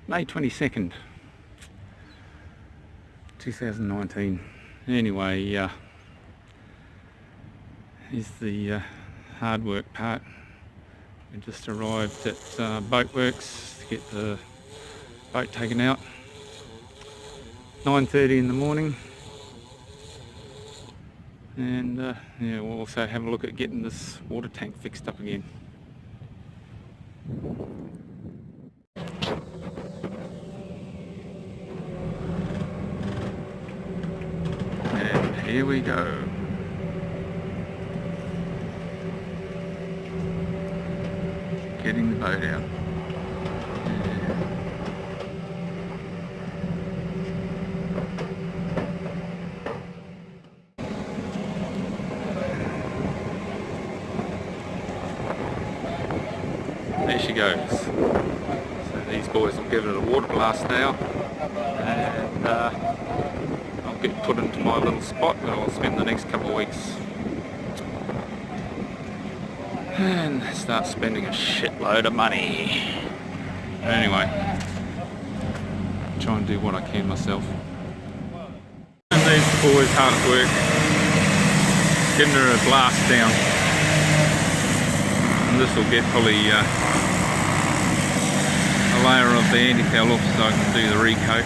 May 22nd, 2019. Anyway, here's the hard work part. We just arrived at Boatworks to get the boat taken out. 9:30 in the morning. And yeah, we'll also have a look at getting this water tank fixed up again. And here we go. Getting the boat out. There she goes. So these boys will give it a water blast now, and I'll get put into my little spot where I'll spend the next couple of weeks and start spending a shitload of money. Anyway, try and do what I can myself. And these boys hard at work, getting her a blast down. And this will get probably a layer of the anti-foul off so I can do the recoat.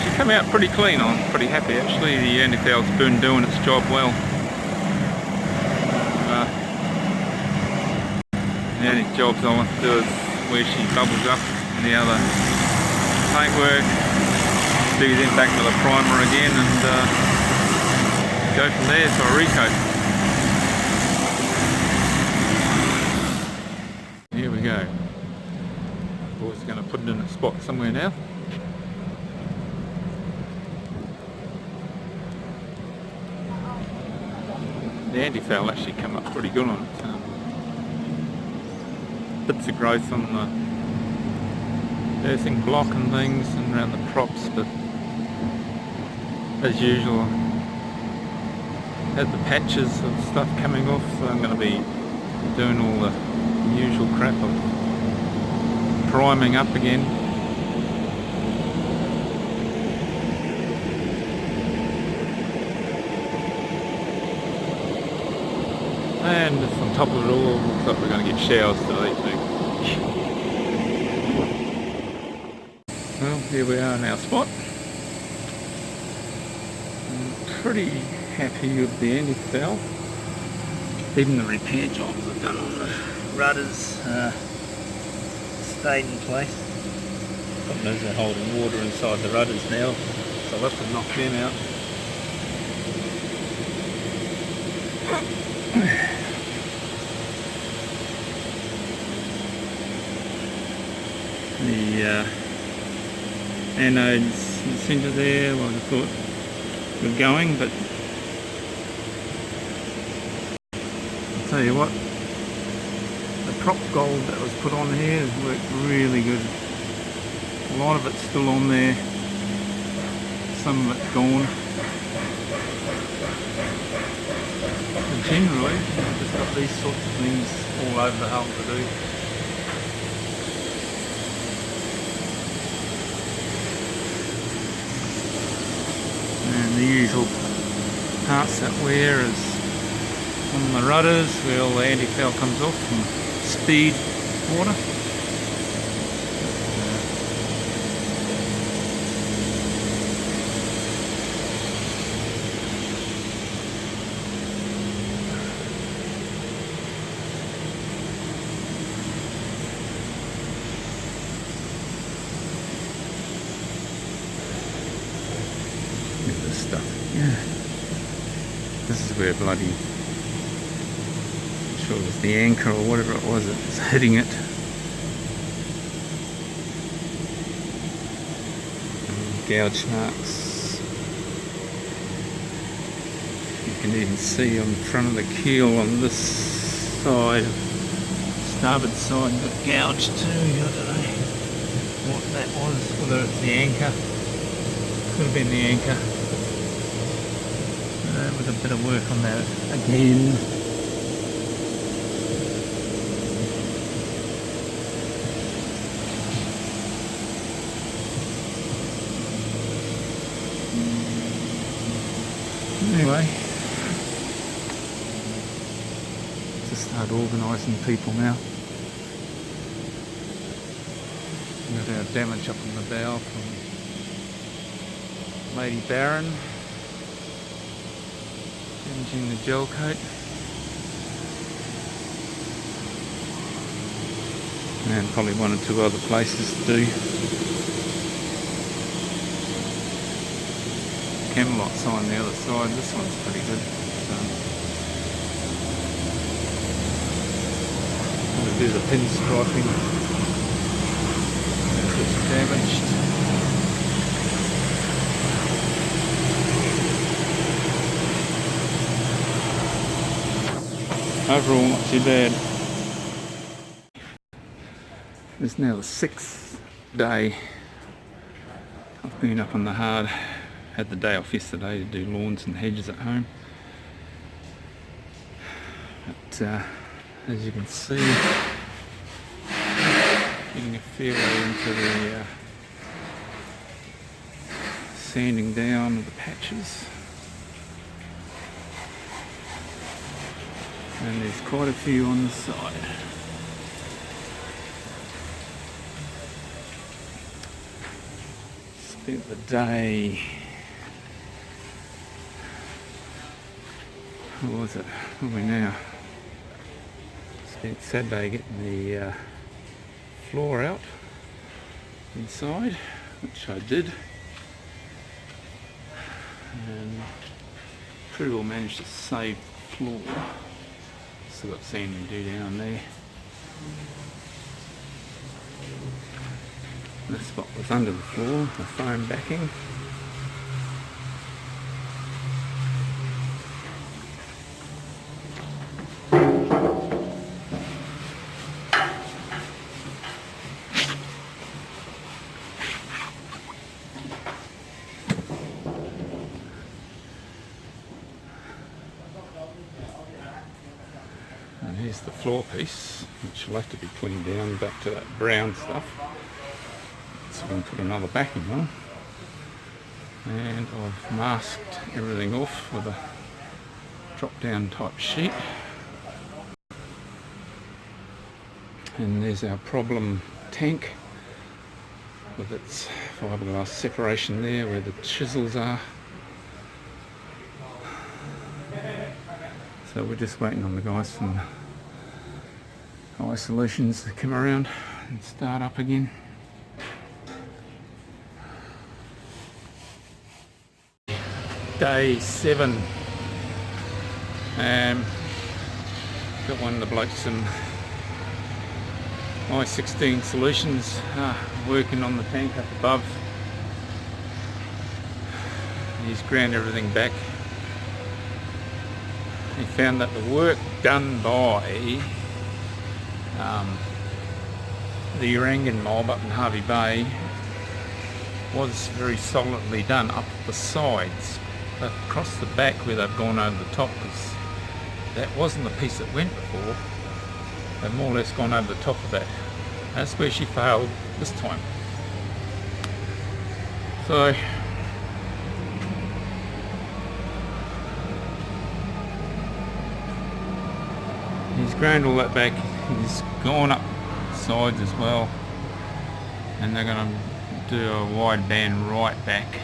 She came out pretty clean. I'm pretty happy actually. The anti-foul's been doing its job well. The only jobs I want to do is where she bubbles up and the other paintwork, do them back to the primer again and go from there to a recoat. Here we go. Boys are going to put it in a spot somewhere now. The anti-foul actually come up pretty good on it. Bits of growth on the earthing block and things and around the props, but as usual I had the patches of stuff coming off, so I'm going to be doing all the usual crap of priming up again. And just on top of it all, looks like we're going to get showers today too. Well, here we are in our spot. I'm pretty happy with the anti-foul. Even the repair jobs I've done on the rudders stayed in place. Problem is they're holding water inside the rudders now, so I'll have to knock them out. The anodes in the centre there, well I thought were going, but I'll tell you what, the prop gold that was put on here has worked really good. A lot of it's still on there, some of it's gone. But generally, I've just got these sorts of things all over the hull to do. And the usual parts that wear is on the rudders where all the anti-foul comes off from speed water. Look at this stuff. Yeah. This is where bloody, I'm sure it was the anchor or whatever it was that's hitting it. Gouge marks. You can even see on the front of the keel on this side, starboard side, got gouged too. I don't know what that was, whether it's the anchor. Could have been the anchor. With a bit of work on that again. Anyway, just start organising people now. Got our damage up on the bow from Lady Baron, damaging the gel coat. And probably one or two other places to do. Camelot sign the other side, this one's pretty good. I'm going to do the pinstriping. It's damaged. Overall not too bad. It's now the 6th day I've been up on the hard. Had the day off yesterday to do lawns and hedges at home. But as you can see, getting a fair way into the sanding down of the patches. And there's quite a few on the side. Spent the day, what was it, where are we now? Spent Saturday getting the floor out inside, which I did, and pretty well managed to save the floor. Still got sanding to do down there. This spot was under the floor, the foam backing. And here's the floor piece, which will have to be cleaned down back to that brown stuff. So we can put another backing on. And I've masked everything off with a drop down type sheet. And there's our problem tank with its fiberglass separation there where the chisels are. So we're just waiting on the guys from High Solutions to come around and start up again. Day 7. Got one of the blokes some I-16 Solutions working on the tank up above. He's ground everything back. He found that the work done by the Urangan mob up in Harvey Bay was very solidly done up the sides. But across the back where they've gone over the top, because that wasn't the piece that went before. They've more or less gone over the top of that. That's where she failed this time. So he's ground all that back. He's gone up sides as well, and they're going to do a wide band right back.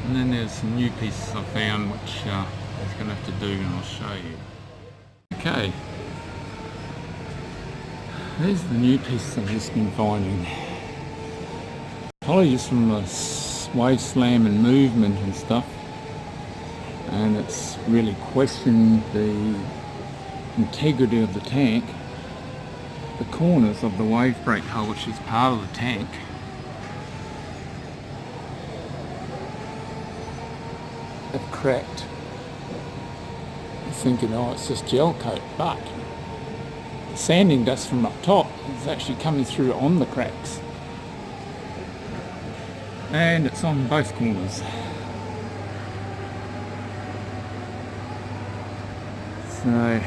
And then there's some new pieces I found which he's going to have to do, and I'll show you. Okay, there's the new pieces I've just been finding. Probably just from the wave slam and movement and stuff, and it's really questioned the integrity of the tank. The corners of the wave brake hull, which is part of the tank, have cracked. I'm thinking, oh, it's just gel coat, but the sanding dust from up top is actually coming through on the cracks, and it's on both corners. So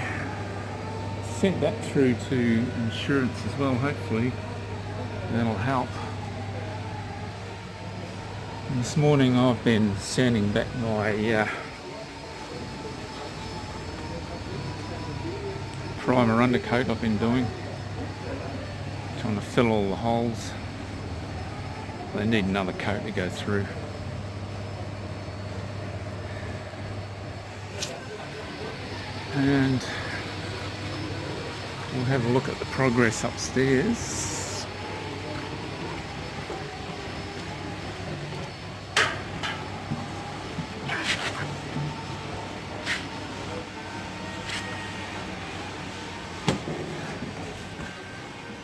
sent that through to insurance as well, hopefully That'll help. And this morning I've been sanding back my primer undercoat I've been doing, trying to fill all the holes. They need another coat to go through. And we'll have a look at the progress upstairs.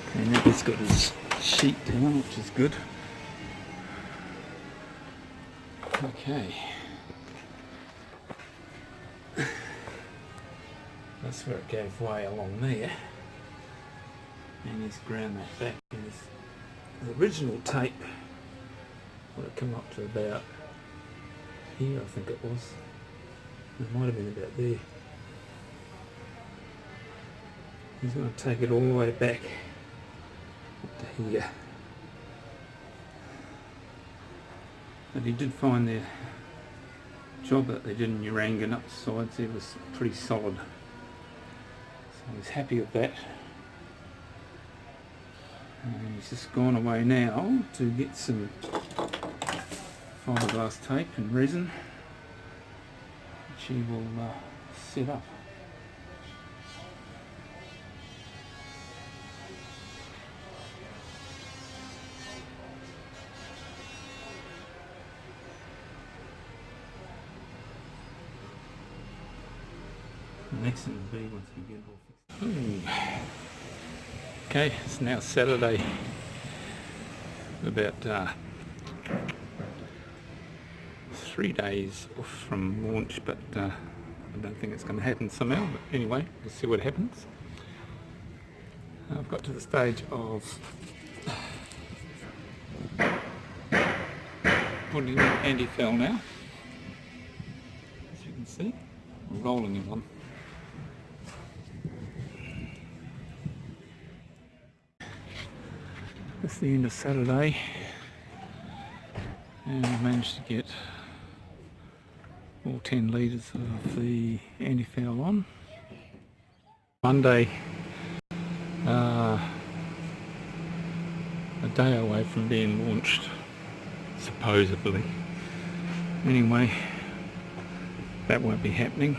Okay, now he's got his sheet down, which is good. Okay. That's where it gave way along there. And he's ground that back. And his original tape would have come up to about here, I think it was. It might have been about there. He's going to take it all the way back up to here. But he did find the job that they did in Urangan up the sides there was pretty solid. So he's happy with that. And he's just gone away now to get some fiberglass tape and resin, which he will set up. The next thing will be once we get it all fixed. Okay, it's now Saturday. About 3 days off from launch, but I don't think it's going to happen somehow. But anyway, we'll see what happens. I've got to the stage of putting in anti-foul now. As you can see, I'm rolling in one. That's the end of Saturday, and I managed to get all 10 litres of the anti-foul on. Monday, a day away from being launched, supposedly. Anyway, that won't be happening.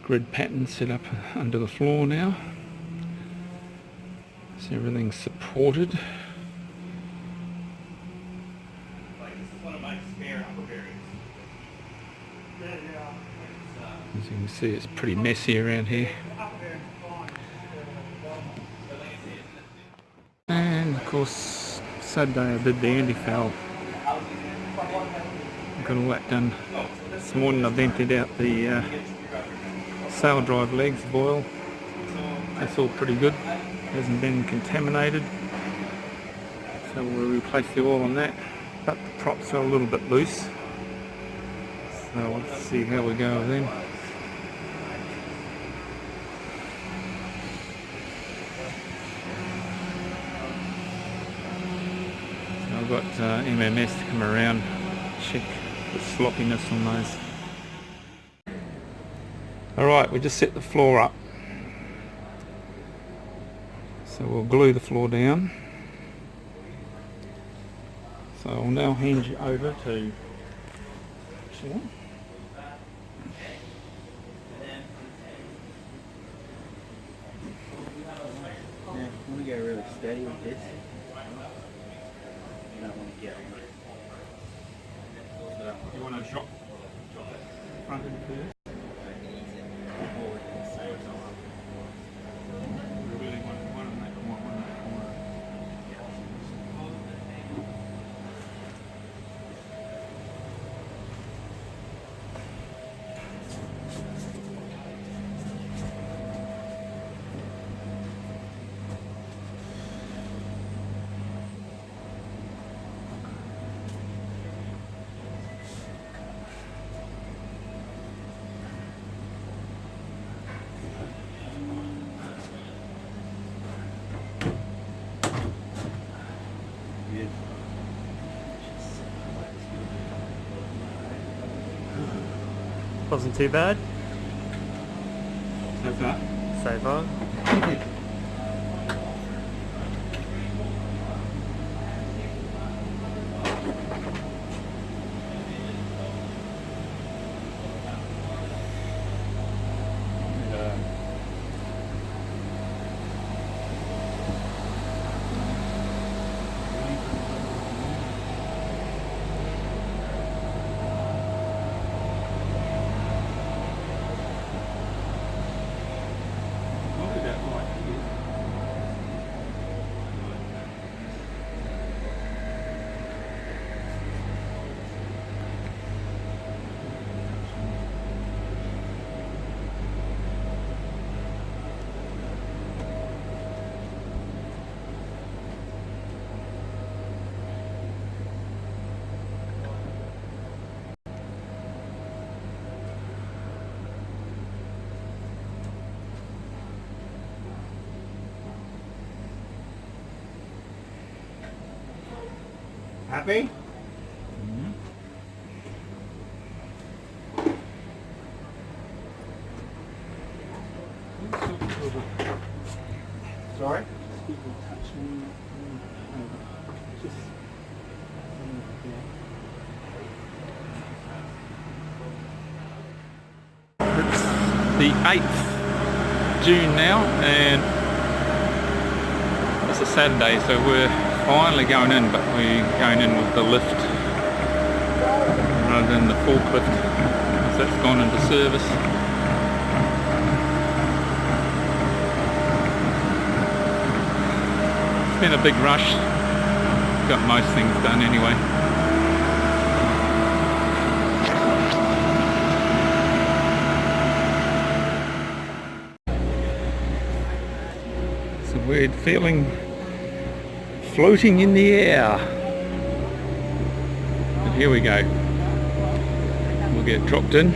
Grid pattern set up under the floor now. So everything's supported. As you can see, it's pretty messy around here. And of course, Saturday I did the anti-foul. Got all that done. This morning I've emptied out the sail drive legs of oil. That's all pretty good. Hasn't been contaminated, so we'll replace the oil on that, but the props are a little bit loose, so let's see how we go with them. So I've got MMS to come around, check the sloppiness on those. Alright, we just set the floor up. So we'll glue the floor down. So I'll now hand you over to Sean. Now, you want to go really steady with this. You don't want to get on it. You want to drop front of the first? Wasn't too bad So far. so far. Happy? Sorry? People touch me. Just it's the 8th June now, and it's a Saturday, so we're finally going in, but we're going in with the lift rather than the forklift, because that's gone into service. It's been a big rush. Got most things done anyway. So we're feeling floating in the air. And here we go. We'll get dropped in.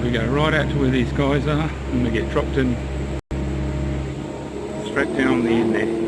We go right out to where these guys are, and we get dropped in straight down the end there.